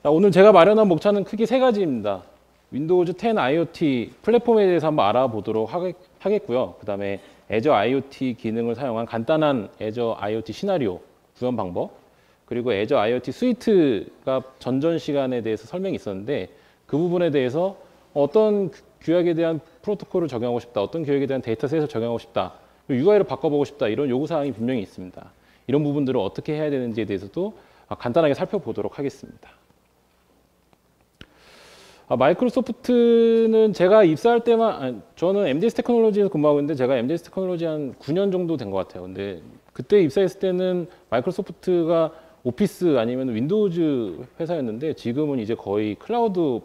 자, 오늘 제가 마련한 목차는 크게 세 가지입니다. 윈도우즈 10 IoT 플랫폼에 대해서 한번 알아보도록 하겠고요. 그 다음에 Azure IoT 기능을 사용한 간단한 Azure IoT 시나리오 구현 방법, 그리고 Azure IoT 스위트가 전전 시간에 대해서 설명이 있었는데 그 부분에 대해서 어떤 규약에 대한 프로토콜을 적용하고 싶다, 어떤 규약에 대한 데이터셋을 적용하고 싶다, UI를 바꿔보고 싶다, 이런 요구사항이 분명히 있습니다. 이런 부분들을 어떻게 해야 되는지에 대해서도 간단하게 살펴보도록 하겠습니다. 마이크로소프트는 제가 입사할 때만, 저는 MDS 테크놀로지에서 근무하고 있는데 제가 MDS 테크놀로지 한 9년 정도 된 것 같아요. 근데 그때 입사했을 때는 마이크로소프트가 오피스 아니면 윈도우즈 회사였는데 지금은 이제 거의 클라우드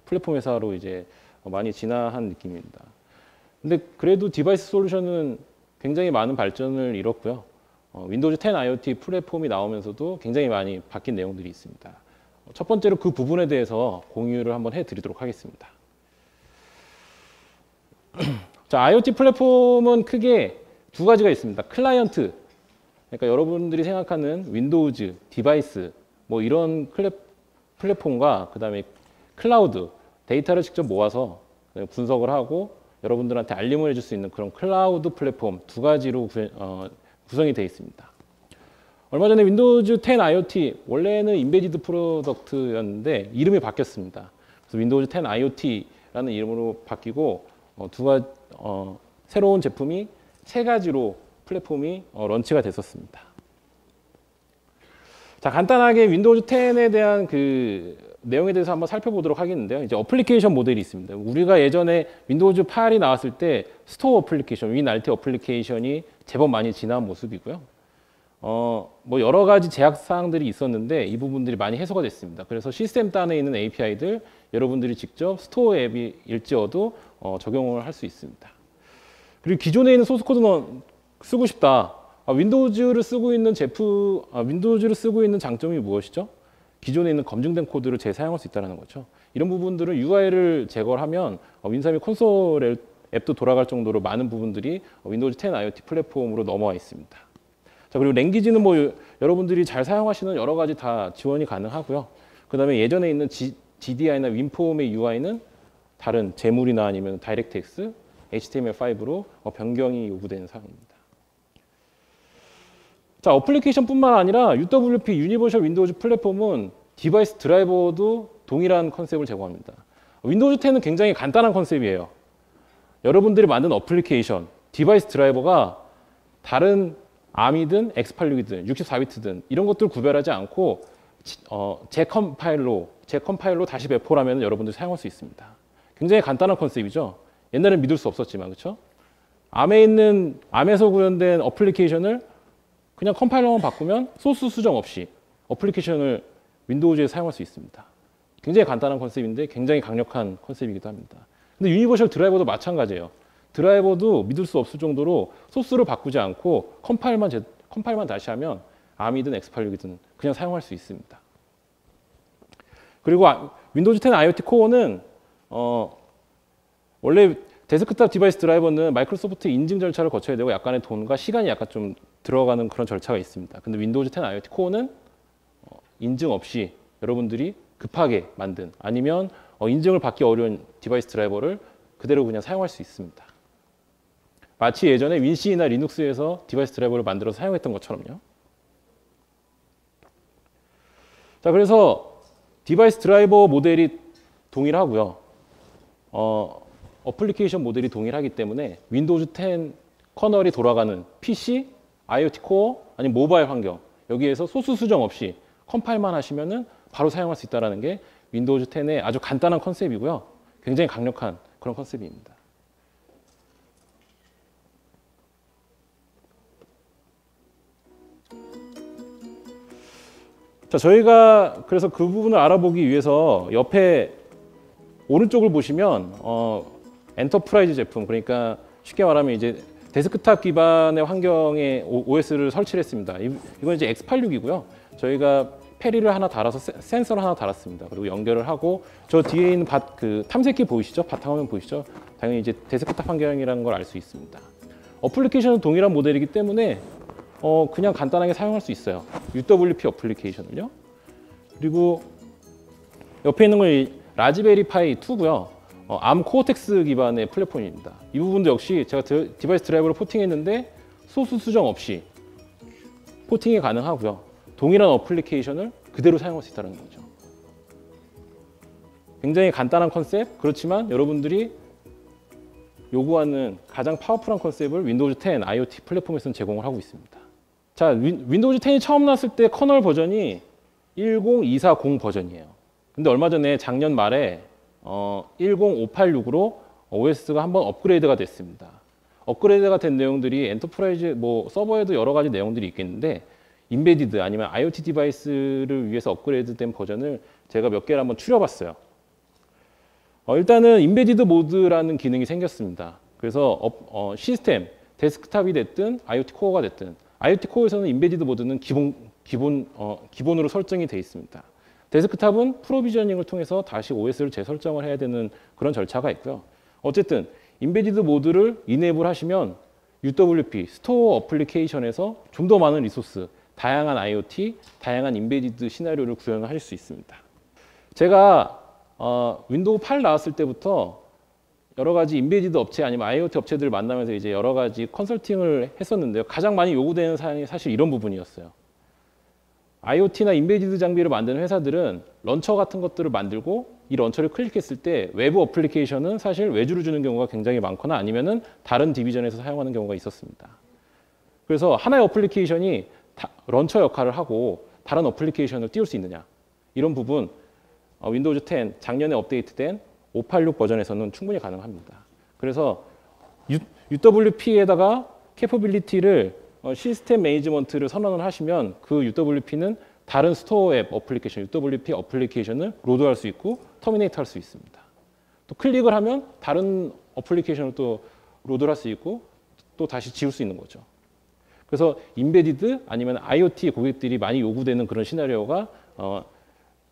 플랫폼 회사로 이제 많이 진화한 느낌입니다. 근데 그래도 디바이스 솔루션은 굉장히 많은 발전을 이뤘고요. 윈도우즈 10 IoT 플랫폼이 나오면서도 굉장히 많이 바뀐 내용들이 있습니다. 첫 번째로 그 부분에 대해서 공유를 한번 해드리도록 하겠습니다. 자, IoT 플랫폼은 크게 두 가지가 있습니다. 클라이언트, 그러니까 여러분들이 생각하는 윈도우즈, 디바이스, 뭐 이런 플랫폼과 그 다음에 클라우드, 데이터를 직접 모아서 분석을 하고 여러분들한테 알림을 해줄 수 있는 그런 클라우드 플랫폼 두 가지로 구성이 되어 있습니다. 얼마 전에 윈도우즈 10 IoT, 원래는 인베디드 프로덕트였는데 이름이 바뀌었습니다. 그래서 윈도우즈 10 IoT라는 이름으로 바뀌고 새로운 제품이 세 가지로 플랫폼이 런치가 됐었습니다. 자, 간단하게 윈도우즈 10에 대한 그 내용에 대해서 한번 살펴보도록 하겠는데요. 이제 어플리케이션 모델이 있습니다. 우리가 예전에 윈도우즈 8이 나왔을 때 스토어 어플리케이션, 윈알트 어플리케이션이 제법 많이 진화한 모습이고요. 뭐 여러 가지 제약 사항들이 있었는데 이 부분들이 많이 해소가 됐습니다. 그래서 시스템 단에 있는 API들 여러분들이 직접 스토어 앱일지어도 적용을 할 수 있습니다. 그리고 기존에 있는 소스 코드는 쓰고 싶다. 윈도우즈를 쓰고 있는 윈도우즈를 쓰고 있는 장점이 무엇이죠? 기존에 있는 검증된 코드를 재사용할 수 있다는 거죠. 이런 부분들은 UI를 제거를 하면 윈3의 콘솔 앱도 돌아갈 정도로 많은 부분들이 윈도우즈 10 IoT 플랫폼으로 넘어와 있습니다. 자, 그리고 랭귀지는 뭐 여러분들이 잘 사용하시는 여러 가지 다 지원이 가능하고요. 그 다음에 예전에 있는 GDI나 윈폼의 UI는 다른 제물이나 아니면 다이렉트X, HTML5로 변경이 요구되는 사항입니다. 자, 어플리케이션뿐만 아니라 UWP 유니버셜 윈도우즈 플랫폼은 디바이스 드라이버도 동일한 컨셉을 제공합니다. 윈도우즈 10은 굉장히 간단한 컨셉이에요. 여러분들이 만든 어플리케이션, 디바이스 드라이버가 다른 ARM이든 X86이든 64비트든 이런 것들을 구별하지 않고 재컴파일로 다시 배포하면 여러분들이 사용할 수 있습니다. 굉장히 간단한 컨셉이죠. 옛날엔 믿을 수 없었지만, 그렇죠? ARM에서 구현된 어플리케이션을 그냥 컴파일러만 바꾸면 소스 수정 없이 어플리케이션을 윈도우즈에 사용할 수 있습니다. 굉장히 간단한 컨셉인데 굉장히 강력한 컨셉이기도 합니다. 근데 유니버셜 드라이버도 마찬가지예요. 드라이버도 믿을 수 없을 정도로 소스를 바꾸지 않고 컴파일만 다시 하면 ARM이든 X86이든 그냥 사용할 수 있습니다. 그리고 윈도우즈 10 IoT 코어는 원래 데스크탑 디바이스 드라이버는 마이크로소프트 인증 절차를 거쳐야 되고 약간의 돈과 시간이 약간 좀 들어가는 그런 절차가 있습니다. 근데 윈도우즈 10 IoT 코어는 인증 없이 여러분들이 급하게 만든 아니면 인증을 받기 어려운 디바이스 드라이버를 그대로 그냥 사용할 수 있습니다. 마치 예전에 윈C나 리눅스에서 디바이스 드라이버를 만들어서 사용했던 것처럼요. 자, 그래서 디바이스 드라이버 모델이 동일하고요. 어플리케이션 모델이 동일하기 때문에 윈도우즈 10 커널이 돌아가는 PC, IoT 코어, 아니면 모바일 환경 여기에서 소스 수정 없이 컴파일만 하시면은 바로 사용할 수 있다는 게 윈도우즈 10의 아주 간단한 컨셉이고요. 굉장히 강력한 그런 컨셉입니다. 자, 저희가 그래서 그 부분을 알아보기 위해서 옆에 오른쪽을 보시면 엔터프라이즈 제품, 그러니까 쉽게 말하면 이제 데스크탑 기반의 환경에 OS를 설치를 했습니다. 이건 이제 X86이고요. 저희가 페리를 하나 달아서 센서를 하나 달았습니다. 그리고 연결을 하고 저 뒤에 있는 그 탐색기 보이시죠? 바탕화면 보이시죠? 당연히 이제 데스크탑 환경이라는 걸 알 수 있습니다. 어플리케이션은 동일한 모델이기 때문에 그냥 간단하게 사용할 수 있어요. UWP 어플리케이션을요. 그리고 옆에 있는 건 라즈베리 파이 2고요. 암 코어텍스 기반의 플랫폼입니다. 이 부분도 역시 제가 디바이스 드라이버를 포팅했는데 소스 수정 없이 포팅이 가능하고요. 동일한 어플리케이션을 그대로 사용할 수 있다는 거죠. 굉장히 간단한 컨셉, 그렇지만 여러분들이 요구하는 가장 파워풀한 컨셉을 윈도우즈 10 IoT 플랫폼에서는 제공을 하고 있습니다. 자, 윈도우즈 10이 처음 나왔을 때 커널 버전이 10240 버전이에요. 근데 얼마 전에 작년 말에 10586으로 OS가 한번 업그레이드가 됐습니다. 업그레이드가 된 내용들이 엔터프라이즈 서버에도 여러 가지 내용들이 있겠는데 인베디드 아니면 IoT 디바이스를 위해서 업그레이드된 버전을 제가 몇 개를 한번 추려봤어요. 일단은 인베디드 모드라는 기능이 생겼습니다. 그래서 시스템, 데스크탑이 됐든 IoT 코어가 됐든 IoT 코어에서는 인베디드 모드는 기본으로 설정이 되어 있습니다. 데스크탑은 프로비저닝을 통해서 다시 OS를 재설정을 해야 되는 그런 절차가 있고요. 어쨌든 인베디드 모드를 이네이블 하시면 UWP, 스토어 어플리케이션에서 좀 더 많은 리소스, 다양한 IoT, 다양한 인베디드 시나리오를 구현을 하실 수 있습니다. 제가 윈도우 8 나왔을 때부터 여러 가지 인베디드 업체 아니면 IoT 업체들을 만나면서 이제 여러 가지 컨설팅을 했었는데요. 가장 많이 요구되는 사항이 사실 이런 부분이었어요. IoT나 인베디드 장비를 만드는 회사들은 런처 같은 것들을 만들고 이 런처를 클릭했을 때 외부 어플리케이션은 사실 외주를 주는 경우가 굉장히 많거나 아니면은 다른 디비전에서 사용하는 경우가 있었습니다. 그래서 하나의 어플리케이션이 런처 역할을 하고 다른 어플리케이션을 띄울 수 있느냐, 이런 부분 윈도우즈 10 작년에 업데이트된 586 버전에서는 충분히 가능합니다. 그래서 UWP에다가 캐퍼빌리티를 시스템 매니지먼트를 선언을 하시면 그 UWP는 다른 스토어 앱 어플리케이션, UWP 어플리케이션을 로드할 수 있고 터미네이트 할 수 있습니다. 또 클릭을 하면 다른 어플리케이션을 또 로드할 수 있고 또 다시 지울 수 있는 거죠. 그래서 인베디드 아니면 IoT 고객들이 많이 요구되는 그런 시나리오가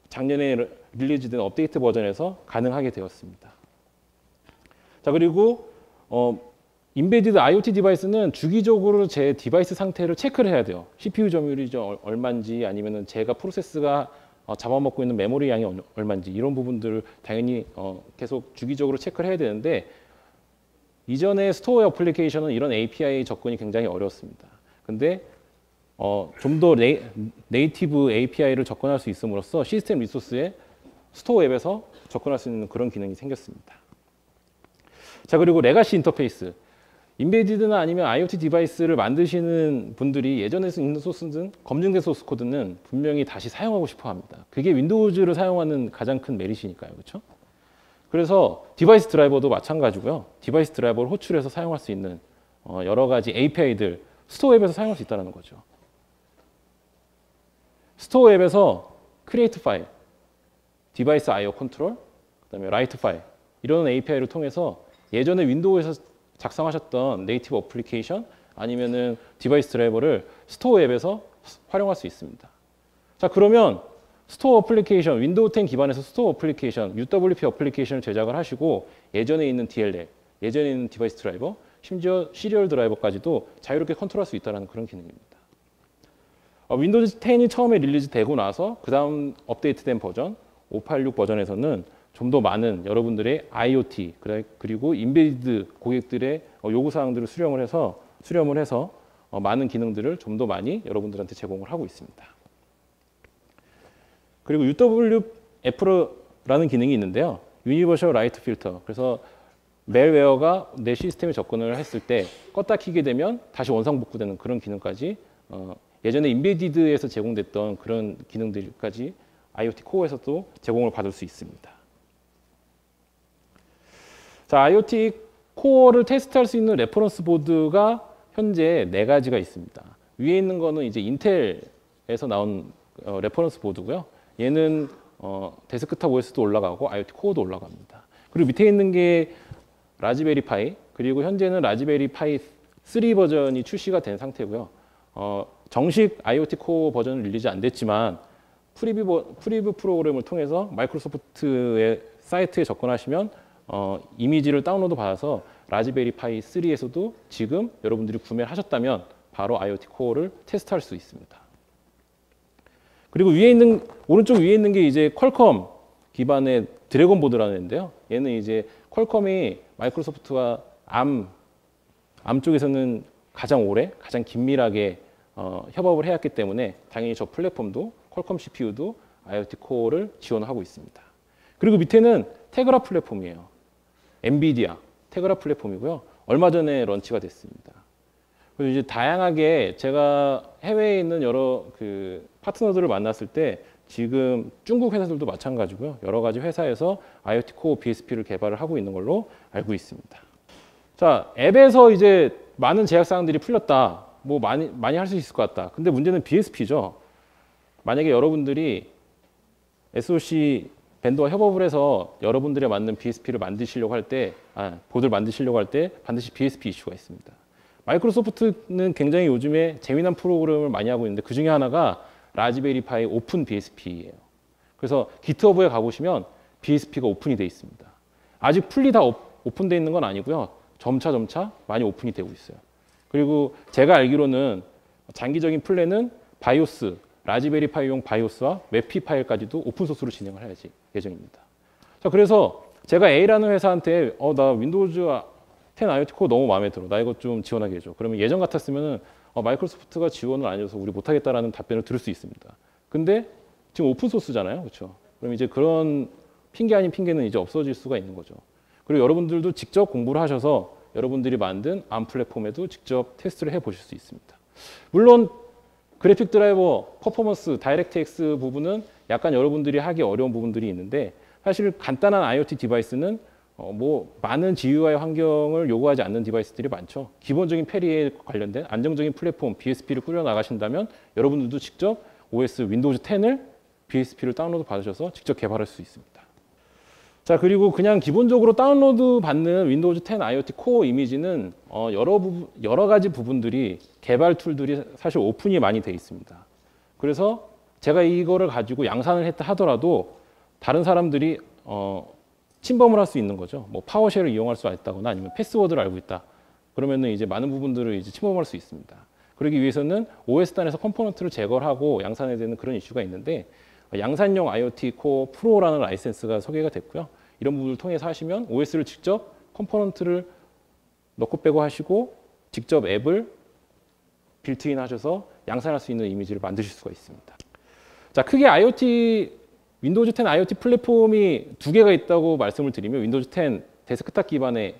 작년에 릴리즈된 업데이트 버전에서 가능하게 되었습니다. 자, 그리고 인베디드 IoT 디바이스는 주기적으로 제 디바이스 상태를 체크를 해야 돼요. CPU 점유율이 얼마인지 아니면은 제가 프로세스가 잡아먹고 있는 메모리 양이 얼마인지 이런 부분들을 당연히 계속 주기적으로 체크를 해야 되는데 이전에 스토어 어플리케이션은 이런 API 접근이 굉장히 어려웠습니다. 근데 좀 더 네이티브 API를 접근할 수 있음으로써 시스템 리소스에 스토어 앱에서 접근할 수 있는 그런 기능이 생겼습니다. 자, 그리고 레가시 인터페이스. 인베디드나 아니면 IoT 디바이스를 만드시는 분들이 예전에 있는 소스든 검증된 소스 코드는 분명히 다시 사용하고 싶어 합니다. 그게 윈도우즈를 사용하는 가장 큰 메리트니까요. 그렇죠? 그래서 디바이스 드라이버도 마찬가지고요. 디바이스 드라이버를 호출해서 사용할 수 있는 여러 가지 API들 스토어 앱에서 사용할 수 있다는 거죠. 스토어 앱에서 크리에이트 파일, 디바이스 IO 컨트롤, 그다음에 라이트 파일 이런 API를 통해서 예전에 윈도우에서 작성하셨던 네이티브 어플리케이션 아니면은 디바이스 드라이버를 스토어 앱에서 활용할 수 있습니다. 자, 그러면 스토어 어플리케이션, 윈도우 10 기반에서 스토어 어플리케이션, UWP 어플리케이션을 제작을 하시고 예전에 있는 DLL, 예전에 있는 디바이스 드라이버, 심지어 시리얼 드라이버까지도 자유롭게 컨트롤할 수 있다는 그런 기능입니다. 윈도우즈 10이 처음에 릴리즈 되고 나서 그 다음 업데이트된 버전 586 버전에서는 좀 더 많은 여러분들의 IoT 그리고 인베디드 고객들의 요구사항들을 수렴을 해서 많은 기능들을 좀 더 많이 여러분들한테 제공을 하고 있습니다. 그리고 UWF라는 기능이 있는데요. 유니버셜 라이트 필터. 그래서 멜웨어가 내 시스템에 접근을 했을 때 껐다 켜게 되면 다시 원상복구되는 그런 기능까지 예전에 인베디드에서 제공됐던 그런 기능들까지 IoT 코어에서도 제공을 받을 수 있습니다. 자, IoT 코어를 테스트할 수 있는 레퍼런스 보드가 현재 4가지가 있습니다. 위에 있는 거는 이제 인텔에서 나온 레퍼런스 보드고요. 얘는 데스크탑 OS도 올라가고 IoT 코어도 올라갑니다. 그리고 밑에 있는 게 라즈베리 파이, 그리고 현재는 라즈베리 파이 3 버전이 출시가 된 상태고요. 정식 IoT 코어 버전은 릴리즈 안 됐지만 프리뷰 프로그램을 통해서 마이크로소프트의 사이트에 접근하시면 이미지를 다운로드 받아서 라즈베리 파이 3에서도 지금 여러분들이 구매를 하셨다면 바로 IoT 코어를 테스트할 수 있습니다. 그리고 오른쪽 위에 있는 게 이제 퀄컴 기반의 드래곤 보드라는 애인데요. 얘는 이제 퀄컴이 마이크로소프트와 암 쪽에서는 가장 오래, 가장 긴밀하게 협업을 해왔기 때문에 당연히 저 플랫폼도 퀄컴 CPU도 IoT 코어를 지원하고 있습니다. 그리고 밑에는 테그라 플랫폼이에요. 엔비디아 테그라 플랫폼이고요. 얼마 전에 런치가 됐습니다. 그리고 이제 다양하게 제가 해외에 있는 여러 그 파트너들을 만났을 때 지금 중국 회사들도 마찬가지고요. 여러 가지 회사에서 IoT 코어 BSP를 개발을 하고 있는 걸로 알고 있습니다. 자, 앱에서 이제 많은 제약 사항들이 풀렸다. 뭐 많이 할 수 있을 것 같다. 근데 문제는 BSP죠. 만약에 여러분들이 SoC 벤더와 협업을 해서 여러분들에 맞는 BSP를 만드시려고 할 때, 보드를 만드시려고 할 때 반드시 BSP 이슈가 있습니다. 마이크로소프트는 굉장히 요즘에 재미난 프로그램을 많이 하고 있는데 그 중에 하나가 라즈베리 파이 오픈 BSP예요. 그래서 기트허브에 가보시면 BSP가 오픈이 되어 있습니다. 아직 풀리 다 오픈되어 있는 건 아니고요. 점차 많이 오픈이 되고 있어요. 그리고 제가 알기로는 장기적인 플랜은 바이오스, 라즈베리 파이용 바이오스와 웹피 파일까지도 오픈소스로 진행을 해야지 예정입니다. 자, 그래서 제가 A라는 회사한테 나 윈도우즈 10 IoT 코어 너무 마음에 들어. 나 이거 좀 지원하게 해줘. 그러면 예전 같았으면 마이크로소프트가 지원을 안 해줘서 우리 못하겠다라는 답변을 들을 수 있습니다. 근데 지금 오픈소스잖아요. 그렇죠? 그럼 이제 그런 핑계 아닌 핑계는 이제 없어질 수가 있는 거죠. 그리고 여러분들도 직접 공부를 하셔서 여러분들이 만든 암 플랫폼에도 직접 테스트를 해보실 수 있습니다. 물론 그래픽 드라이버, 퍼포먼스, 다이렉트X 부분은 약간 여러분들이 하기 어려운 부분들이 있는데 사실 간단한 IoT 디바이스는 뭐 많은 GUI 환경을 요구하지 않는 디바이스들이 많죠. 기본적인 페리에 관련된 안정적인 플랫폼 BSP를 꾸려 나가신다면 여러분들도 직접 OS 윈도우즈 10을 BSP를 다운로드 받으셔서 직접 개발할 수 있습니다. 자, 그리고 그냥 기본적으로 다운로드 받는 윈도우즈 10 IoT 코어 이미지는 여러 가지 부분들이 개발 툴들이 사실 오픈이 많이 돼 있습니다. 그래서 제가 이거를 가지고 양산을 했다 하더라도 다른 사람들이 침범을 할 수 있는 거죠. 뭐 파워쉘을 이용할 수 있다거나 아니면 패스워드를 알고 있다. 그러면은 이제 많은 부분들을 이제 침범할 수 있습니다. 그러기 위해서는 OS 단에서 컴포넌트를 제거를 하고 양산해야 되는 그런 이슈가 있는데 양산용 IoT 코어 프로라는 라이센스가 소개가 됐고요. 이런 부분을 통해서 하시면 OS를 직접 컴포넌트를 넣고 빼고 하시고 직접 앱을 빌트인 하셔서 양산할 수 있는 이미지를 만드실 수가 있습니다. 자, 크게 윈도우즈 10 IoT 플랫폼이 두 개가 있다고 말씀을 드리면 윈도우즈 10 데스크탑 기반의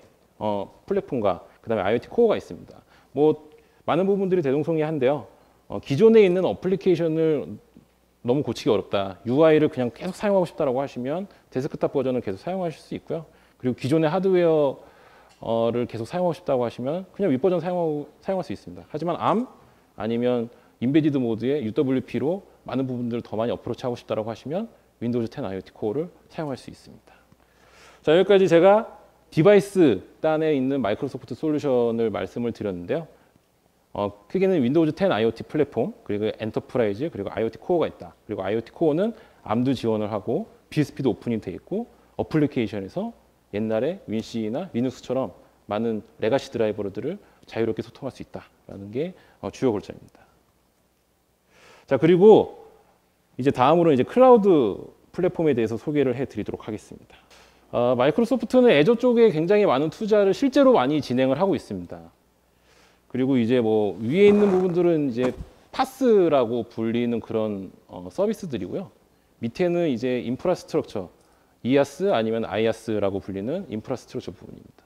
플랫폼과 그다음에 IoT 코어가 있습니다. 뭐 많은 부분들이 대동소이한데요. 기존에 있는 어플리케이션을 너무 고치기 어렵다. UI를 그냥 계속 사용하고 싶다라고 하시면 데스크탑 버전을 계속 사용하실 수 있고요. 그리고 기존의 하드웨어를 계속 사용하고 싶다고 하시면 그냥 윗버전 사용할 수 있습니다. 하지만 ARM 아니면 인베디드 모드의 UWP로 많은 부분들을 더 많이 어프로치하고 싶다라고 하시면 윈도우즈 10 IoT 코어를 사용할 수 있습니다. 자, 여기까지 제가 디바이스 단에 있는 마이크로소프트 솔루션을 말씀을 드렸는데요. 크게는 윈도우즈 10 IoT 플랫폼, 그리고 엔터프라이즈, 그리고 IoT 코어가 있다. 그리고 IoT 코어는 암도 지원을 하고 BSP도 오픈이 돼 있고 어플리케이션에서 옛날에 윈C나 리눅스처럼 많은 레가시 드라이버들을 자유롭게 소통할 수 있다라는 게 주요 골자입니다. 자, 그리고 이제 다음으로 이제 클라우드 플랫폼에 대해서 소개를 해드리도록 하겠습니다. 마이크로소프트는 애저 쪽에 굉장히 많은 투자를 실제로 많이 진행을 하고 있습니다. 그리고 이제 뭐 위에 있는 부분들은 이제 파스라고 불리는 그런 서비스들이고요. 밑에는 이제 인프라스트럭처, 이아스 아니면 아이아스라고 불리는 인프라스트럭처 부분입니다.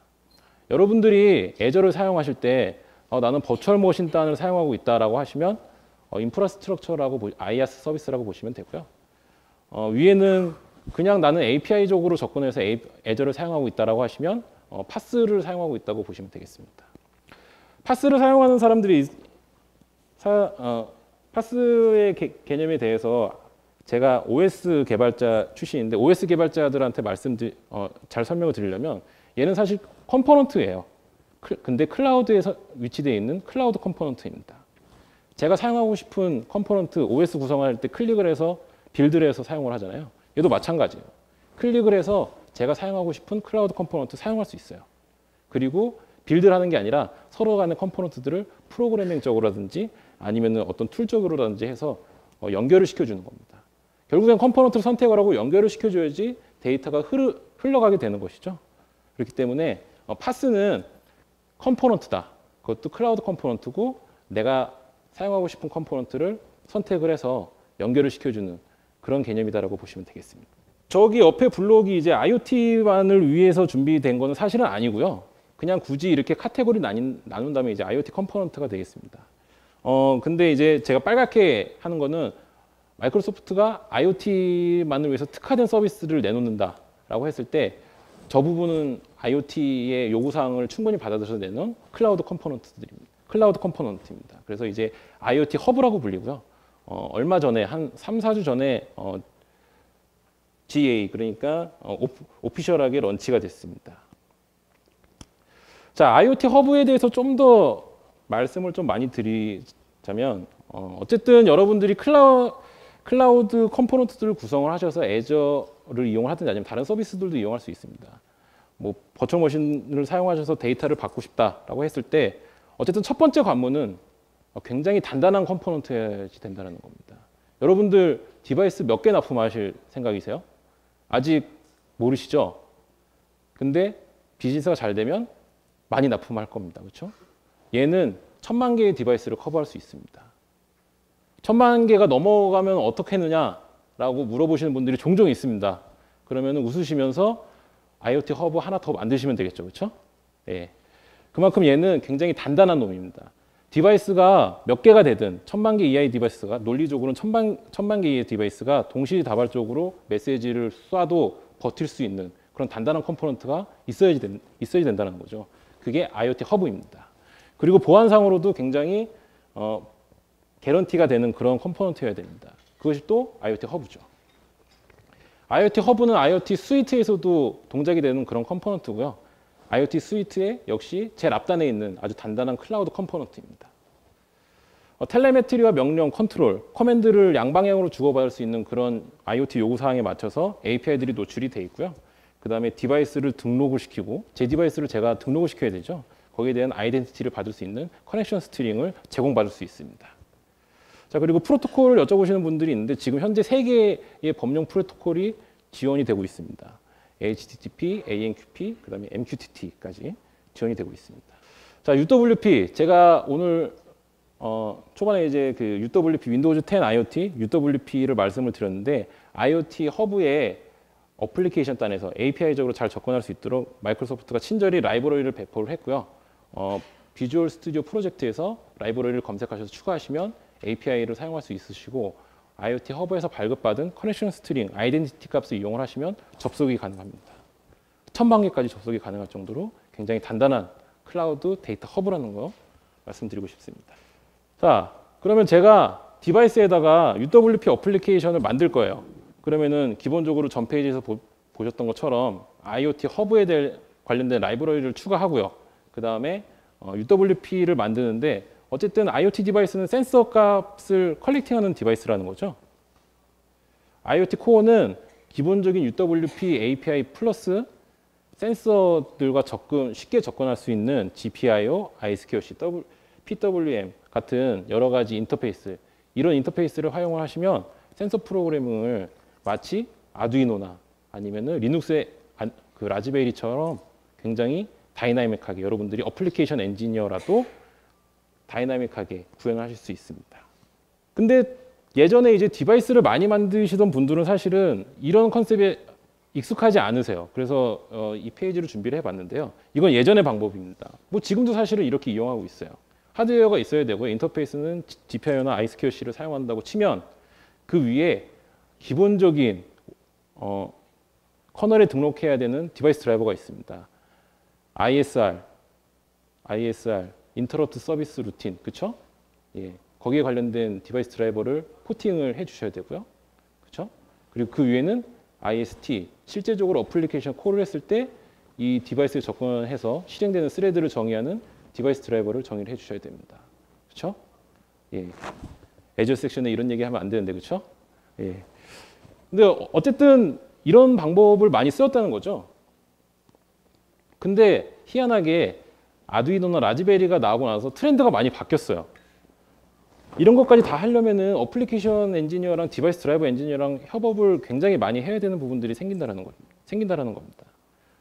여러분들이 애저를 사용하실 때 나는 버추얼 머신 단을 사용하고 있다라고 하시면 인프라스트럭처라고 아이아스 서비스라고 보시면 되고요. 위에는 그냥 나는 API적으로 접근해서 애저를 사용하고 있다라고 하시면 파스를 사용하고 있다고 보시면 되겠습니다. 파스를 사용하는 사람들이 파스의 개념에 대해서 제가 OS 개발자 출신인데 OS 개발자들한테 잘 설명을 드리려면 얘는 사실 컴포넌트예요. 근데 클라우드에 위치되어 있는 클라우드 컴포넌트입니다. 제가 사용하고 싶은 컴포넌트 OS 구성할 때 클릭을 해서 빌드를 해서 사용을 하잖아요. 얘도 마찬가지예요. 클릭을 해서 제가 사용하고 싶은 클라우드 컴포넌트 사용할 수 있어요. 그리고 빌드를 하는 게 아니라 서로 간의 컴포넌트들을 프로그래밍적으로라든지 아니면 어떤 툴적으로라든지 해서 연결을 시켜주는 겁니다. 결국엔 컴포넌트를 선택을 하고 연결을 시켜줘야지 데이터가 흘러가게 되는 것이죠. 그렇기 때문에 파스는 컴포넌트다. 그것도 클라우드 컴포넌트고 내가 사용하고 싶은 컴포넌트를 선택을 해서 연결을 시켜주는 그런 개념이다라고 보시면 되겠습니다. 저기 옆에 블록이 이제 IoT만을 위해서 준비된 거는 사실은 아니고요. 그냥 굳이 이렇게 카테고리 나눈다면 이제 IoT 컴포넌트가 되겠습니다. 근데 이제 제가 빨갛게 하는 거는 마이크로소프트가 IoT만을 위해서 특화된 서비스를 내놓는다라고 했을 때 저 부분은 IoT의 요구사항을 충분히 받아들여서 내놓은 클라우드 컴포넌트입니다. 그래서 이제 IoT 허브라고 불리고요. 얼마 전에 한 3, 4주 전에 GA 그러니까 오피셜하게 런치가 됐습니다. 자, IoT 허브에 대해서 좀 더 말씀을 좀 많이 드리자면 어쨌든 여러분들이 클라우드 컴포넌트들을 구성을 하셔서 애저를 이용을 하든지 아니면 다른 서비스들도 이용할 수 있습니다. 뭐 버추얼 머신을 사용하셔서 데이터를 받고 싶다라고 했을 때 어쨌든 첫 번째 관문은 굉장히 단단한 컴포넌트여야 된다는 겁니다. 여러분들 디바이스 몇 개 납품하실 생각이세요? 아직 모르시죠? 근데 비즈니스가 잘 되면 많이 납품할 겁니다. 그렇죠? 얘는 1000만 개의 디바이스를 커버할 수 있습니다. 1000만 개가 넘어가면 어떻게 했느냐라고 물어보시는 분들이 종종 있습니다. 그러면 웃으시면서 IoT 허브 하나 더 만드시면 되겠죠. 그렇죠? 예. 그만큼 얘는 굉장히 단단한 놈입니다. 디바이스가 몇 개가 되든 1000만 개 이하의 디바이스가 논리적으로는 1000만 개의 디바이스가 동시다발적으로 메시지를 쏴도 버틸 수 있는 그런 단단한 컴포넌트가 있어야지 된다는 거죠. 그게 IoT 허브입니다. 그리고 보안상으로도 굉장히 개런티가 되는 그런 컴포넌트여야 됩니다. 그것이 또 IoT 허브죠. IoT 허브는 IoT 스위트에서도 동작이 되는 그런 컴포넌트고요. IoT 스위트에 역시 제일 앞단에 있는 아주 단단한 클라우드 컴포넌트입니다. 텔레메트리와 명령, 컨트롤, 커맨드를 양방향으로 주고받을 수 있는 그런 IoT 요구사항에 맞춰서 API들이 노출이 되어 있고요. 그 다음에 디바이스를 등록을 시키고 제 디바이스를 제가 등록을 시켜야 되죠. 거기에 대한 아이덴티티를 받을 수 있는 커넥션 스트링을 제공받을 수 있습니다. 자, 그리고 프로토콜을 여쭤보시는 분들이 있는데 지금 현재 3개의 법령 프로토콜이 지원이 되고 있습니다. HTTP, AMQP, 그 다음에 MQTT까지 지원이 되고 있습니다. 자, UWP 제가 오늘 초반에 이제 그 UWP 윈도우즈 10 IoT UWP를 말씀을 드렸는데 IoT 허브에 어플리케이션 단에서 API적으로 잘 접근할 수 있도록 마이크로소프트가 친절히 라이브러리를 배포를 했고요. 비주얼 스튜디오 프로젝트에서 라이브러리를 검색하셔서 추가하시면 API를 사용할 수 있으시고 IoT 허브에서 발급받은 커넥션 스트링, 아이덴티티 값을 이용을 하시면 접속이 가능합니다. 1000만 개까지 접속이 가능할 정도로 굉장히 단단한 클라우드 데이터 허브라는 거 말씀드리고 싶습니다. 자, 그러면 제가 디바이스에다가 UWP 어플리케이션을 만들 거예요. 그러면은 기본적으로 전 페이지에서 보셨던 것처럼 IoT 허브에 관련된 라이브러리를 추가하고요. 그 다음에 UWP를 만드는데 어쨌든 IoT 디바이스는 센서 값을 컬렉팅하는 디바이스라는 거죠. IoT 코어는 기본적인 UWP API 플러스 센서들과 쉽게 접근할 수 있는 GPIO, I2C, PWM 같은 여러 가지 인터페이스, 이런 인터페이스를 활용을 하시면 센서 프로그래밍을 마치 아두이노나 아니면은 리눅스의 그 라즈베리처럼 굉장히 다이나믹하게 여러분들이 어플리케이션 엔지니어라도 다이나믹하게 구현을 하실 수 있습니다. 근데 예전에 이제 디바이스를 많이 만드시던 분들은 사실은 이런 컨셉에 익숙하지 않으세요. 그래서 이 페이지를 준비를 해봤는데요. 이건 예전의 방법입니다. 뭐 지금도 사실은 이렇게 이용하고 있어요. 하드웨어가 있어야 되고 인터페이스는 GPIO나 I2C를 사용한다고 치면 그 위에 기본적인 커널에 등록해야 되는 디바이스 드라이버가 있습니다. ISR, 인터럽트 서비스 루틴, 그렇죠? 예, 거기에 관련된 디바이스 드라이버를 포팅을 해주셔야 되고요, 그렇죠? 그리고 그 위에는 IST, 실제적으로 어플리케이션 콜을 했을 때 이 디바이스에 접근해서 실행되는 스레드를 정의하는 디바이스 드라이버를 정의를 해주셔야 됩니다, 그렇죠? 예, 애저 섹션에 이런 얘기하면 안 되는데, 그렇죠? 예. 근데 어쨌든 이런 방법을 많이 쓰였다는 거죠. 근데 희한하게 아두이노나 라즈베리가 나오고 나서 트렌드가 많이 바뀌었어요. 이런 것까지 다 하려면은 어플리케이션 엔지니어랑 디바이스 드라이버 엔지니어랑 협업을 굉장히 많이 해야 되는 부분들이 생긴다라는 겁니다.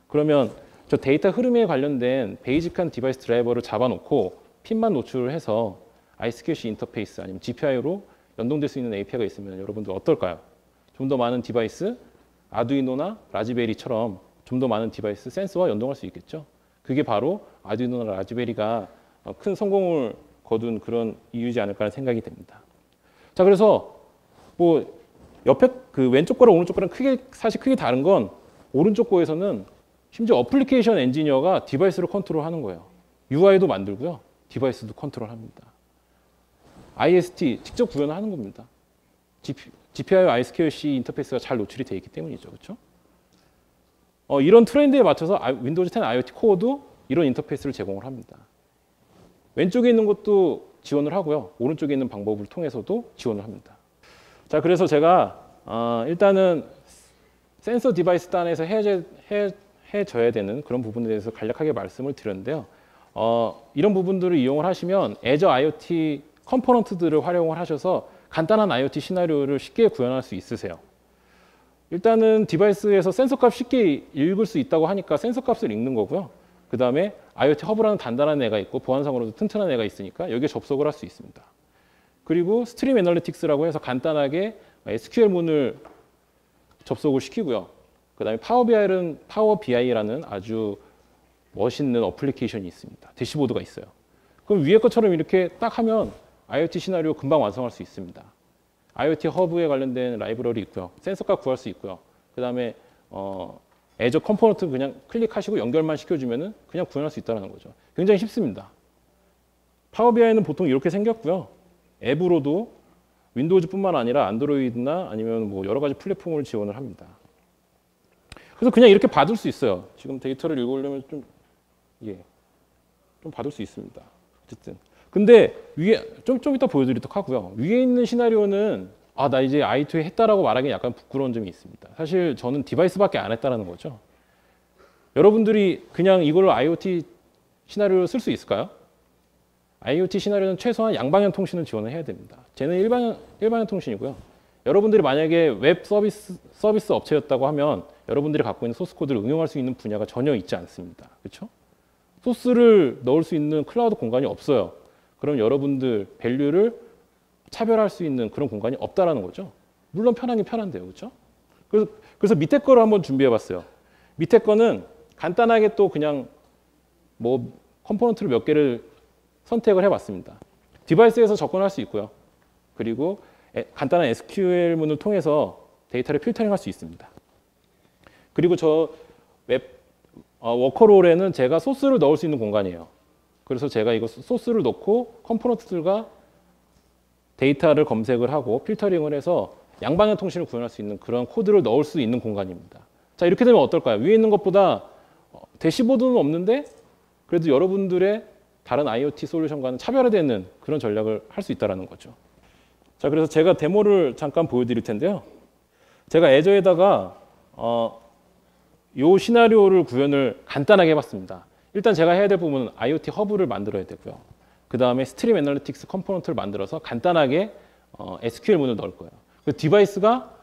그러면 저 데이터 흐름에 관련된 베이직한 디바이스 드라이버를 잡아놓고 핀만 노출을 해서 I2C 인터페이스 아니면 GPI로 연동될 수 있는 API가 있으면 여러분들 어떨까요? 좀 더 많은 디바이스, 아두이노나 라즈베리처럼 좀 더 많은 디바이스 센서와 연동할 수 있겠죠. 그게 바로 아두이노나 라즈베리가 큰 성공을 거둔 그런 이유지 않을까 하는 생각이 됩니다. 자, 그래서 뭐 옆에 그 왼쪽 거랑 오른쪽 거랑 사실 크게 다른 건 오른쪽 거에서는 심지어 어플리케이션 엔지니어가 디바이스를 컨트롤하는 거예요. UI도 만들고요, 디바이스도 컨트롤합니다. IST 직접 구현을 하는 겁니다. GPI와 I2C 인터페이스가 잘 노출이 되어 있기 때문이죠, 그렇죠? 이런 트렌드에 맞춰서 윈도우즈 10 IoT 코어도 이런 인터페이스를 제공을 합니다. 왼쪽에 있는 것도 지원을 하고요, 오른쪽에 있는 방법을 통해서도 지원을 합니다. 자, 그래서 제가 일단은 센서 디바이스 단에서 해줘야 되는 그런 부분에 대해서 간략하게 말씀을 드렸는데요. 이런 부분들을 이용을 하시면 Azure IoT 컴포넌트들을 활용을 하셔서 간단한 IoT 시나리오를 쉽게 구현할 수 있으세요. 일단은 디바이스에서 센서 값 쉽게 읽을 수 있다고 하니까 센서 값을 읽는 거고요. 그 다음에 IoT 허브라는 단단한 애가 있고 보안상으로도 튼튼한 애가 있으니까 여기에 접속을 할 수 있습니다. 그리고 스트림 애널리틱스라고 해서 간단하게 SQL 문을 접속을 시키고요. 그 다음에 파워 BI라는 아주 멋있는 어플리케이션이 있습니다. 대시보드가 있어요. 그럼 위에 것처럼 이렇게 딱 하면 IoT 시나리오 금방 완성할 수 있습니다. IoT 허브에 관련된 라이브러리 있고요. 센서값 구할 수 있고요. 그 다음에 Azure 컴포넌트 그냥 클릭하시고 연결만 시켜주면 그냥 구현할 수 있다는 거죠. 굉장히 쉽습니다. 파워 BI는 보통 이렇게 생겼고요. 앱으로도 윈도우즈뿐만 아니라 안드로이드나 아니면 뭐 여러 가지 플랫폼을 지원을 합니다. 그래서 그냥 이렇게 받을 수 있어요. 지금 데이터를 읽으려면 좀 받을 수 있습니다. 어쨌든. 근데 위에 좀 이따 보여드리도록 하고요. 위에 있는 시나리오는 나 이제 I2에 했다라고 말하기 약간 부끄러운 점이 있습니다. 사실 저는 디바이스밖에 안 했다라는 거죠. 여러분들이 그냥 이걸로 IoT 시나리오를 쓸 수 있을까요? IoT 시나리오는 최소한 양방향 통신을 지원을 해야 됩니다. 쟤는 일방향 통신이고요. 여러분들이 만약에 웹 서비스 업체였다고 하면 여러분들이 갖고 있는 소스 코드를 응용할 수 있는 분야가 전혀 있지 않습니다. 그렇죠? 소스를 넣을 수 있는 클라우드 공간이 없어요. 그럼 여러분들 밸류를 차별할 수 있는 그런 공간이 없다라는 거죠. 물론 편하긴 편한데요, 그렇죠? 그래서 밑에 거를 한번 준비해봤어요. 밑에 거는 간단하게 또 그냥 뭐 컴포넌트를 몇 개를 선택을 해봤습니다. 디바이스에서 접근할 수 있고요. 그리고 간단한 SQL 문을 통해서 데이터를 필터링할 수 있습니다. 그리고 저 워커롤에는 제가 소스를 넣을 수 있는 공간이에요. 그래서 제가 이거 소스를 넣고 컴포넌트들과 데이터를 검색을 하고 필터링을 해서 양방향 통신을 구현할 수 있는 그런 코드를 넣을 수 있는 공간입니다. 자, 이렇게 되면 어떨까요? 위에 있는 것보다 대시보드는 없는데 그래도 여러분들의 다른 IoT 솔루션과는 차별화되는 그런 전략을 할 수 있다는 거죠. 자, 그래서 제가 데모를 잠깐 보여드릴 텐데요. 제가 애저에다가 이 시나리오를 구현을 간단하게 해봤습니다. 일단 제가 해야 될 부분은 IoT 허브를 만들어야 되고요. 그 다음에 스트림 애널리틱스 컴포넌트를 만들어서 간단하게 SQL 문을 넣을 거예요. 그 디바이스가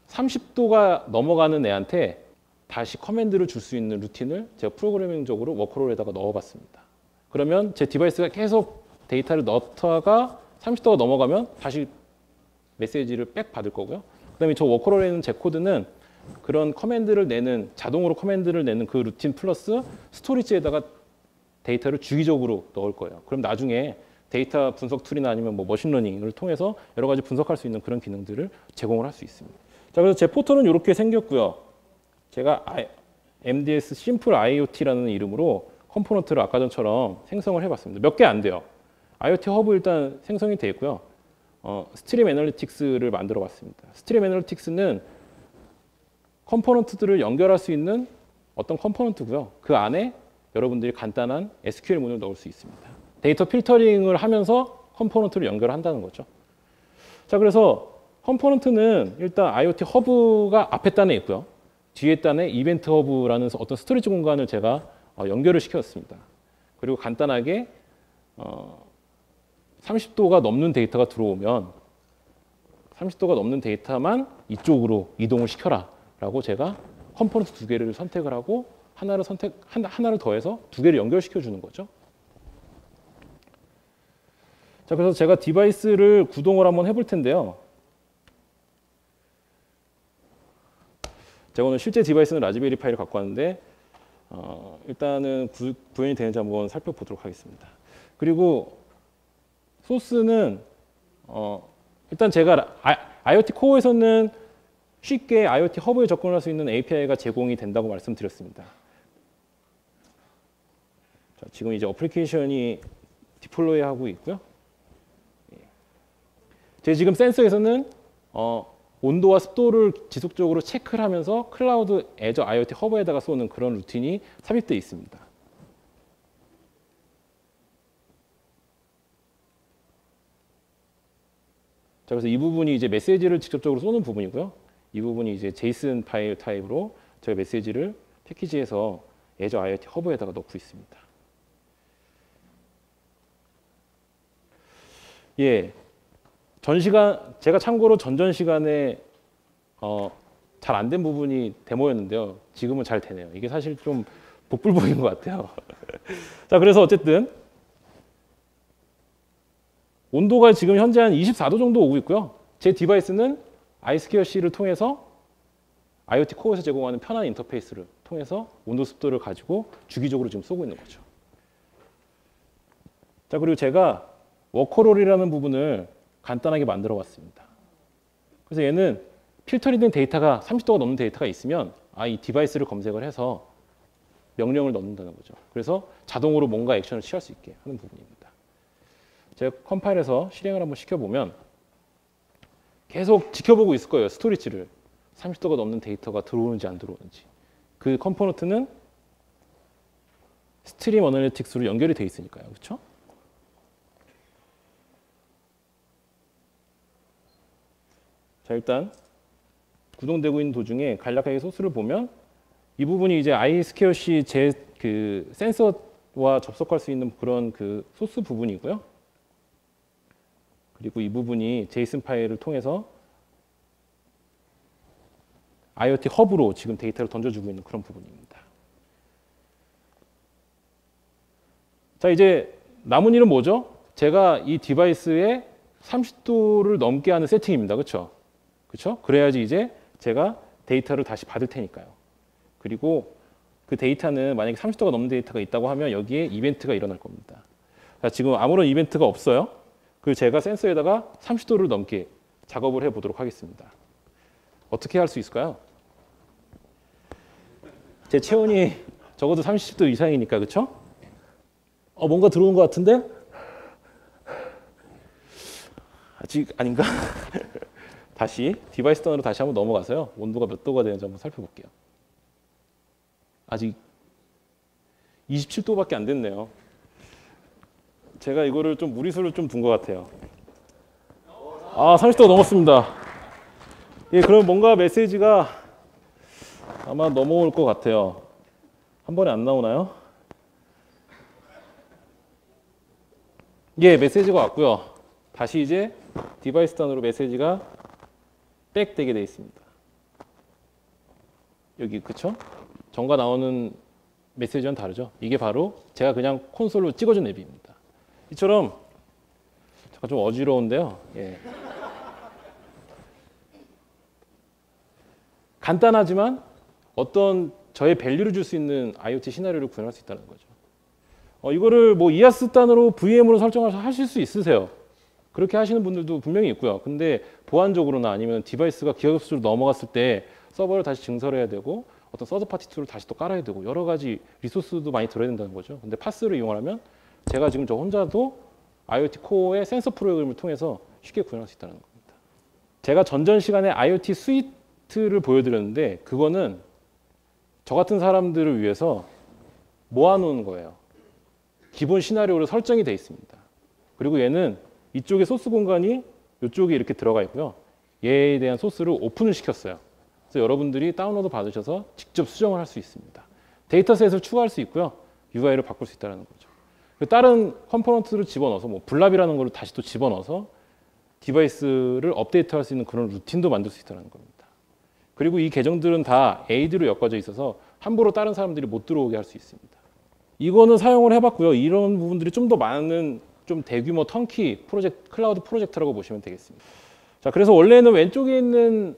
30도가 넘어가는 애한테 다시 커맨드를 줄 수 있는 루틴을 제가 프로그래밍적으로 워커롤에다가 넣어봤습니다. 그러면 제 디바이스가 계속 데이터를 넣다가 30도가 넘어가면 다시 메시지를 백 받을 거고요. 그 다음에 저 워커롤에 있는 제 코드는 그런 커맨드를 내는, 자동으로 커맨드를 내는 그 루틴 플러스 스토리지에다가 데이터를 주기적으로 넣을 거예요. 그럼 나중에 데이터 분석 툴이나 아니면 뭐 머신러닝을 통해서 여러 가지 분석할 수 있는 그런 기능들을 제공을 할 수 있습니다. 자, 그래서 제 포털은 이렇게 생겼고요. 제가 MDS 심플 IoT라는 이름으로 컴포넌트를 아까 전처럼 생성을 해봤습니다. 몇 개 안 돼요. IoT 허브 일단 생성이 되어 있고요. 스트림 애널리틱스를 만들어 봤습니다. 스트림 애널리틱스는 컴포넌트들을 연결할 수 있는 어떤 컴포넌트고요. 그 안에 여러분들이 간단한 SQL 문을 넣을 수 있습니다. 데이터 필터링을 하면서 컴포넌트를 연결한다는 거죠. 자, 그래서 컴포넌트는 일단 IoT 허브가 앞에 단에 있고요. 뒤에 단에 이벤트 허브라는 어떤 스토리지 공간을 제가 연결을 시켰습니다. 그리고 간단하게 30도가 넘는 데이터가 들어오면 30도가 넘는 데이터만 이쪽으로 이동을 시켜라 라고 제가 컴포넌트 두 개를 선택을 하고 하나를 더해서 두 개를 연결시켜 주는 거죠. 자, 그래서 제가 디바이스를 구동을 한번 해볼 텐데요. 제가 오늘 실제 디바이스는 라즈베리 파이를 갖고 왔는데 일단은 구현이 되는지 한번 살펴보도록 하겠습니다. 그리고 소스는 일단 제가 IoT 코어에서는 쉽게 IoT 허브에 접근할 수 있는 API가 제공이 된다고 말씀드렸습니다. 자, 지금 이제 어플리케이션이 디플로이 하고 있고요. 제 지금 센서에서는 온도와 습도를 지속적으로 체크를 하면서 클라우드 애저 IoT 허브에다가 쏘는 그런 루틴이 삽입되어 있습니다. 자, 그래서 이 부분이 이제 메시지를 직접적으로 쏘는 부분이고요. 이 부분이 이제 제이슨 파일 타입으로 저희 메시지를 패키지해서 애저 IoT 허브에다가 넣고 있습니다. 예, 제가 참고로 전전 시간에 잘 안 된 부분이 데모였는데요. 지금은 잘 되네요. 이게 사실 좀 복불복인 것 같아요. 자, 그래서 어쨌든 온도가 지금 현재 한 24도 정도 오고 있고요. 제 디바이스는 iSquareC를 통해서 IoT 코어에서 제공하는 편한 인터페이스를 통해서 온도 습도를 가지고 주기적으로 지금 쏘고 있는 거죠. 자, 그리고 제가 워커롤이라는 부분을 간단하게 만들어 봤습니다. 그래서 얘는 필터링 된 데이터가 30도가 넘는 데이터가 있으면 이 디바이스를 검색을 해서 명령을 넣는다는 거죠. 그래서 자동으로 뭔가 액션을 취할 수 있게 하는 부분입니다. 제가 컴파일해서 실행을 한번 시켜보면 계속 지켜보고 있을 거예요. 스토리지를 30도가 넘는 데이터가 들어오는지 안 들어오는지. 그 컴포넌트는 스트림 어널리틱스로 연결이 돼 있으니까요. 그렇죠? 자, 일단 구동되고 있는 도중에 간략하게 소스를 보면 이 부분이 이제 iSquareC 그 센서와 접속할 수 있는 그런 그 소스 부분이고요. 그리고 이 부분이 제이슨 파일을 통해서 IoT 허브로 지금 데이터를 던져주고 있는 그런 부분입니다. 자, 이제 남은 일은 뭐죠? 제가 이 디바이스에 30도를 넘게 하는 세팅입니다. 그렇죠? 그렇죠? 그래야지 이제 제가 데이터를 다시 받을 테니까요. 그리고 그 데이터는 만약에 30도가 넘는 데이터가 있다고 하면 여기에 이벤트가 일어날 겁니다. 자, 지금 아무런 이벤트가 없어요. 그리고 제가 센서에다가 30도를 넘게 작업을 해보도록 하겠습니다. 어떻게 할 수 있을까요? 제 체온이 적어도 30도 이상이니까, 그렇죠? 뭔가 들어오는 것 같은데? 아직 아닌가? 다시 디바이스 단으로 다시 한번 넘어가서요. 온도가 몇 도가 되는지 한번 살펴볼게요. 아직 27도밖에 안 됐네요. 제가 이거를 좀 무리수를 좀 둔 것 같아요. 30도가 넘었습니다. 예, 그럼 뭔가 메시지가 아마 넘어올 것 같아요. 한 번에 안 나오나요? 예, 메시지가 왔고요. 다시 이제 디바이스 단으로 메시지가 백되게 되어 있습니다. 여기 그쵸? 전과 나오는 메시지와는 다르죠. 이게 바로 제가 그냥 콘솔로 찍어준 앱입니다. 이처럼 잠깐 좀 어지러운데요. 예. 간단하지만 어떤 저의 밸류를 줄 수 있는 IoT 시나리오를 구현할 수 있다는 거죠. 이거를 뭐 이아스 단으로 VM으로 설정하실 수 있으세요. 그렇게 하시는 분들도 분명히 있고요. 근데 보안적으로나 아니면 디바이스가 기업수로 넘어갔을 때 서버를 다시 증설해야 되고 어떤 서드파티 툴을 다시 또 깔아야 되고 여러 가지 리소스도 많이 들어야 된다는 거죠. 근데 파스를 이용하면 제가 지금 저 혼자도 IoT 코어의 센서 프로그램을 통해서 쉽게 구현할 수 있다는 겁니다. 제가 전전 시간에 IoT 스위트를 보여드렸는데 그거는 저 같은 사람들을 위해서 모아놓은 거예요. 기본 시나리오로 설정이 되어 있습니다. 그리고 얘는 이쪽에 소스 공간이 이쪽에 이렇게 들어가 있고요. 얘에 대한 소스를 오픈을 시켰어요. 그래서 여러분들이 다운로드 받으셔서 직접 수정을 할 수 있습니다. 데이터셋을 추가할 수 있고요. UI를 바꿀 수 있다는 거죠. 다른 컴포넌트를 집어넣어서 뭐 블랍이라는 걸 다시 또 집어넣어서 디바이스를 업데이트할 수 있는 그런 루틴도 만들 수 있다는 겁니다. 그리고 이 계정들은 다 에이드로 엮어져 있어서 함부로 다른 사람들이 못 들어오게 할 수 있습니다. 이거는 사용을 해봤고요. 이런 부분들이 좀 더 많은 좀 대규모 턴키 프로젝트, 클라우드 프로젝트라고 보시면 되겠습니다. 자, 그래서 원래는 왼쪽에 있는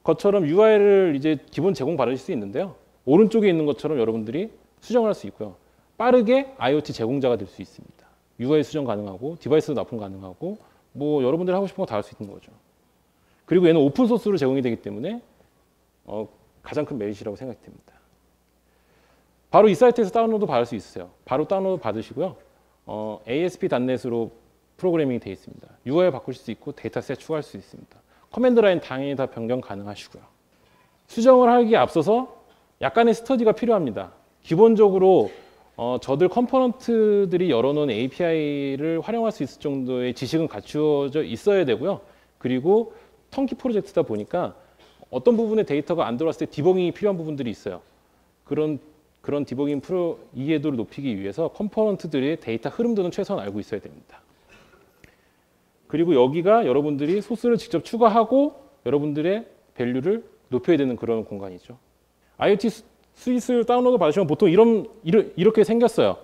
것처럼 UI를 이제 기본 제공 받으실 수 있는데요. 오른쪽에 있는 것처럼 여러분들이 수정할 수 있고요. 빠르게 IoT 제공자가 될 수 있습니다. UI 수정 가능하고 디바이스도 납품 가능하고 뭐 여러분들이 하고 싶은 거 다 할 수 있는 거죠. 그리고 얘는 오픈 소스로 제공이 되기 때문에 가장 큰 메리트라고 생각됩니다. 바로 이 사이트에서 다운로드 받을 수 있으세요. 바로 다운로드 받으시고요. ASP.NET으로 프로그래밍이 되어 있습니다. UI 바꾸실 수 있고 데이터셋 추가할 수 있습니다. 커맨드 라인 당연히 다 변경 가능하시고요. 수정을 하기에 앞서서 약간의 스터디가 필요합니다. 기본적으로 저들 컴포넌트들이 열어놓은 API를 활용할 수 있을 정도의 지식은 갖추어져 있어야 되고요. 그리고 턴키 프로젝트다 보니까 어떤 부분에 데이터가 안 들어왔을 때 디버깅이 필요한 부분들이 있어요. 그런 디버깅 이해도를 높이기 위해서 컴포넌트들의 데이터 흐름도는 최소한 알고 있어야 됩니다. 그리고 여기가 여러분들이 소스를 직접 추가하고 여러분들의 밸류를 높여야 되는 그런 공간이죠. IoT 스윗을 다운로드 받으시면 보통 이렇게 생겼어요.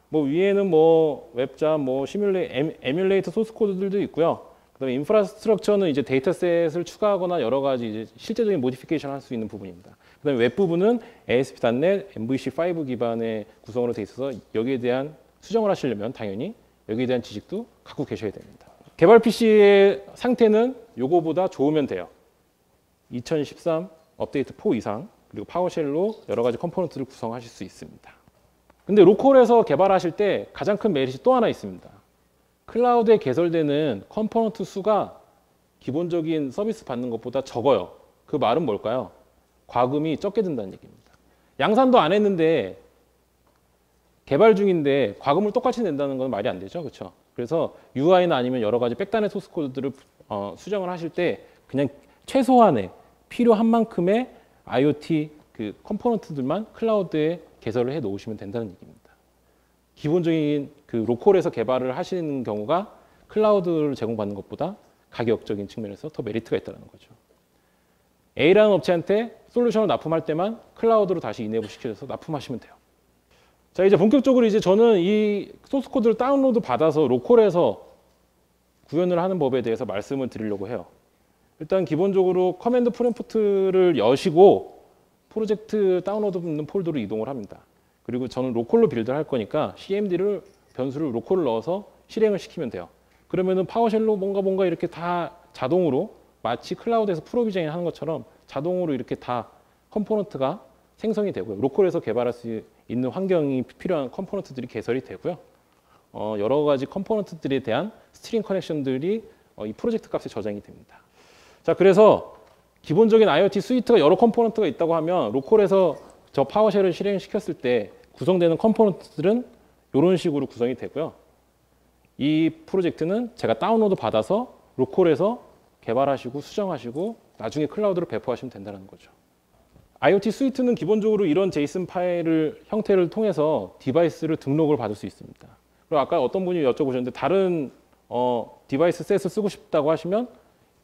뭐 위에는 뭐 웹잡, 뭐 에뮬레이터 소스 코드들도 있고요. 그다음에 인프라스트럭처는 이제 데이터셋을 추가하거나 여러 가지 이제 실제적인 모디피케이션 할 수 있는 부분입니다. 그다음에 웹 부분은 ASP.NET MVC5 기반의 구성으로 돼 있어서 여기에 대한 수정을 하시려면 당연히 여기에 대한 지식도 갖고 계셔야 됩니다. 개발 PC의 상태는 요거보다 좋으면 돼요. 2013 업데이트 4 이상 그리고 파워쉘로 여러 가지 컴포넌트를 구성하실 수 있습니다. 근데 로컬에서 개발하실 때 가장 큰 메리트이 또 하나 있습니다. 클라우드에 개설되는 컴포넌트 수가 기본적인 서비스 받는 것보다 적어요. 그 말은 뭘까요? 과금이 적게 든다는 얘기입니다. 양산도 안 했는데 개발 중인데 과금을 똑같이 낸다는 건 말이 안 되죠. 그렇죠? 그래서 UI나 아니면 여러 가지 백단의 소스 코드들을 수정을 하실 때 그냥 최소한의 필요한 만큼의 IoT 그 컴포넌트들만 클라우드에 개설을 해 놓으시면 된다는 얘기입니다. 기본적인 그 로컬에서 개발을 하시는 경우가 클라우드를 제공받는 것보다 가격적인 측면에서 더 메리트가 있다는 거죠. A라는 업체한테 솔루션을 납품할 때만 클라우드로 다시 이네이블 시켜서 납품하시면 돼요. 자, 이제 본격적으로 이제 저는 이 소스 코드를 다운로드 받아서 로컬에서 구현을 하는 법에 대해서 말씀을 드리려고 해요. 일단 기본적으로 커맨드 프롬프트를 여시고 프로젝트 다운로드 있는 폴더로 이동을 합니다. 그리고 저는 로컬로 빌드를 할 거니까 CMD를 변수를 로컬을 넣어서 실행을 시키면 돼요. 그러면은 파워쉘로 뭔가 이렇게 다 자동으로 마치 클라우드에서 프로비저닝 하는 것처럼 자동으로 이렇게 다 컴포넌트가 생성이 되고요. 로컬에서 개발할 수 있는 환경이 필요한 컴포넌트들이 개설이 되고요. 여러 가지 컴포넌트들에 대한 스트링 커넥션들이 이 프로젝트 값에 저장이 됩니다. 자, 그래서 기본적인 IoT 스위트가 여러 컴포넌트가 있다고 하면 로컬에서 저 파워쉘을 실행시켰을 때 구성되는 컴포넌트들은 이런 식으로 구성이 되고요. 이 프로젝트는 제가 다운로드 받아서 로컬에서 개발하시고 수정하시고 나중에 클라우드로 배포하시면 된다는 거죠. IoT 스위트는 기본적으로 이런 제이슨 파일 형태를 통해서 디바이스를 등록을 받을 수 있습니다. 그리고 아까 어떤 분이 여쭤보셨는데 다른 디바이스 셋을 쓰고 싶다고 하시면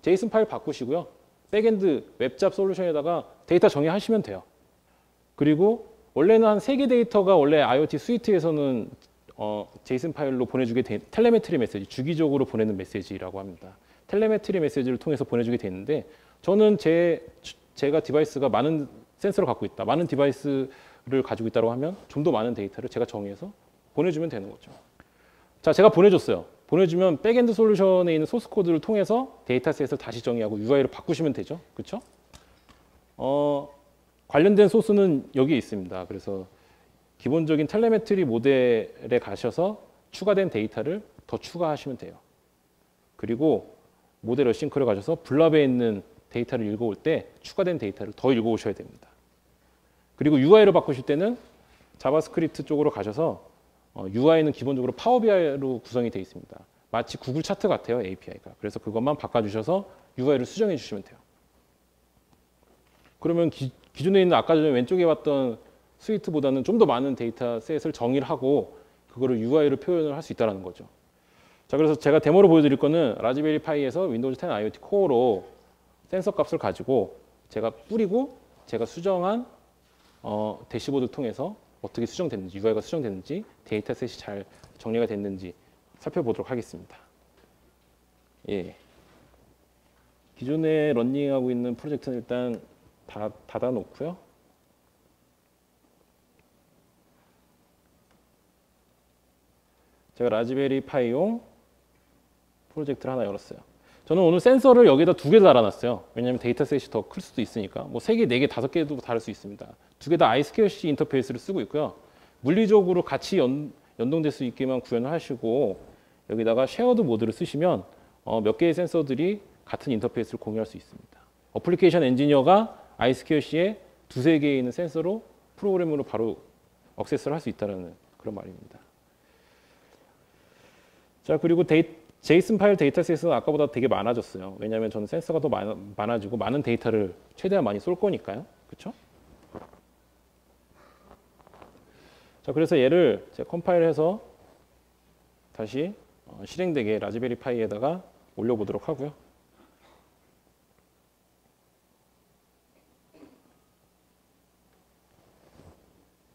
제이슨 파일 바꾸시고요. 백엔드 웹잡 솔루션에다가 데이터 정의하시면 돼요. 그리고 원래는 한 3개 데이터가 원래 IoT 스위트에서는 제이슨 파일로 보내주게 된 텔레메트리 메시지, 주기적으로 보내는 메시지라고 합니다. 텔레메트리 메시지를 통해서 보내주게 되는데 저는 제가 디바이스가 많은 센서를 갖고 있다, 많은 디바이스를 가지고 있다고 하면 좀 더 많은 데이터를 제가 정의해서 보내주면 되는 거죠. 자, 제가 보내줬어요. 보내주면 백엔드 솔루션에 있는 소스 코드를 통해서 데이터셋을 다시 정의하고 UI를 바꾸시면 되죠. 그렇죠? 관련된 소스는 여기에 있습니다. 그래서 기본적인 텔레메트리 모델에 가셔서 추가된 데이터를 더 추가하시면 돼요. 그리고 모델 어싱크를 가셔서 블랍에 있는 데이터를 읽어올 때 추가된 데이터를 더 읽어오셔야 됩니다. 그리고 UI를 바꾸실 때는 자바스크립트 쪽으로 가셔서 UI는 기본적으로 파워비아이로 구성이 되어 있습니다. 마치 구글 차트 같아요, API가. 그래서 그것만 바꿔주셔서 UI를 수정해 주시면 돼요. 그러면 기존에 있는 아까 전에 왼쪽에 봤던 스위트보다는 좀 더 많은 데이터셋을 정의를 하고 그거를 UI로 표현을 할 수 있다는 거죠. 자, 그래서 제가 데모로 보여드릴 거는 라즈베리 파이에서 윈도우즈 10 IoT 코어로 센서 값을 가지고 제가 뿌리고 제가 수정한 대시보드를 통해서 어떻게 수정됐는지, UI가 수정됐는지, 데이터셋이 잘 정리가 됐는지 살펴보도록 하겠습니다. 예. 기존에 런닝하고 있는 프로젝트는 일단 다 닫아놓고요. 제가 라즈베리 파이용 프로젝트를 하나 열었어요. 저는 오늘 센서를 여기다 2개 달아놨어요. 왜냐하면 데이터셋이 더 클 수도 있으니까. 뭐 3개, 4개, 5개도 다를 수 있습니다. 2개 다 iSquareC 인터페이스를 쓰고 있고요. 물리적으로 같이 연동될 수 있게만 구현을 하시고 여기다가 쉐어드 모드를 쓰시면 몇 개의 센서들이 같은 인터페이스를 공유할 수 있습니다. 어플리케이션 엔지니어가 iSquareC에 2-3개에 있는 센서로 프로그램으로 바로 액세스를 할 수 있다는 그런 말입니다. 자, 그리고 제이슨 파일 데이터셋은 아까보다 되게 많아졌어요. 왜냐하면 저는 센서가 더 많아지고 많은 데이터를 최대한 많이 쏠 거니까요. 그렇죠? 자, 그래서 얘를 제가 컴파일해서 다시 실행되게 라즈베리 파이에다가 올려보도록 하고요.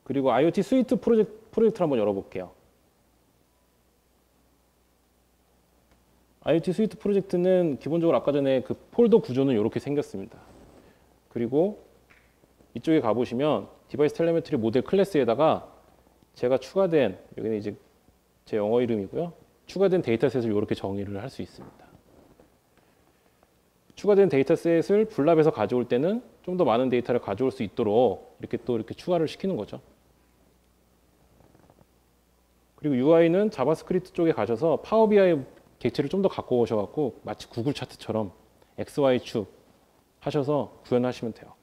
그리고 IoT 스위트 프로젝트를 한번 열어볼게요. IoT 스위트 프로젝트는 기본적으로 아까 전에 그 폴더 구조는 이렇게 생겼습니다. 그리고 이쪽에 가보시면 디바이스 텔레메트리 모델 클래스에다가 제가 추가된, 여기는 이제 제 영어 이름이고요. 추가된 데이터셋을 이렇게 정의를 할 수 있습니다. 추가된 데이터셋을 불랍에서 가져올 때는 좀 더 많은 데이터를 가져올 수 있도록 이렇게 추가를 시키는 거죠. 그리고 UI는 자바스크립트 쪽에 가셔서 파워 BI 객체를 좀 더 갖고 오셔갖고 마치 구글 차트처럼 XY축 하셔서 구현하시면 돼요.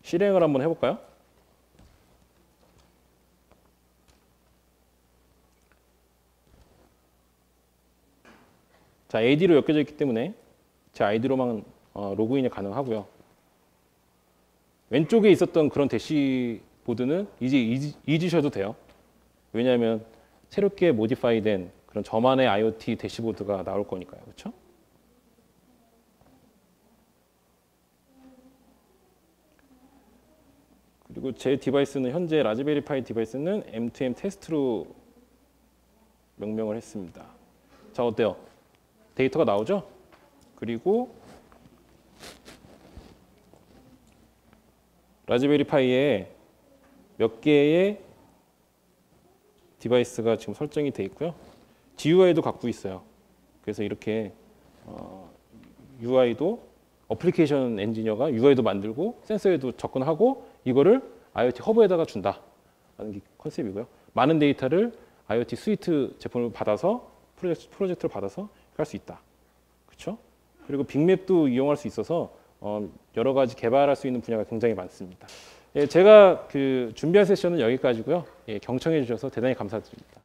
실행을 한번 해볼까요? 자, AD로 엮여져 있기 때문에 제 아이디로만 로그인이 가능하고요. 왼쪽에 있었던 그런 대시보드는 이제 잊으셔도 돼요. 왜냐하면 새롭게 모디파이된 그런 저만의 IoT 대시보드가 나올 거니까요. 그렇죠? 그리고 제 디바이스는 현재 라즈베리 파이 디바이스는 M2M 테스트로 명명을 했습니다. 자, 어때요? 데이터가 나오죠? 그리고 라즈베리 파이에 몇 개의 디바이스가 지금 설정이 돼 있고요. GUI도 갖고 있어요. 그래서 이렇게 UI도 어플리케이션 엔지니어가 UI도 만들고 센서에도 접근하고 이거를 IoT 허브에다가 준다라는 게 컨셉이고요. 많은 데이터를 IoT 스위트 제품을 받아서 프로젝트를 받아서 할 수 있다. 그렇죠? 그리고 빅맵도 이용할 수 있어서 여러 가지 개발할 수 있는 분야가 굉장히 많습니다. 예, 제가 준비한 세션은 여기까지고요. 예, 경청해 주셔서 대단히 감사드립니다.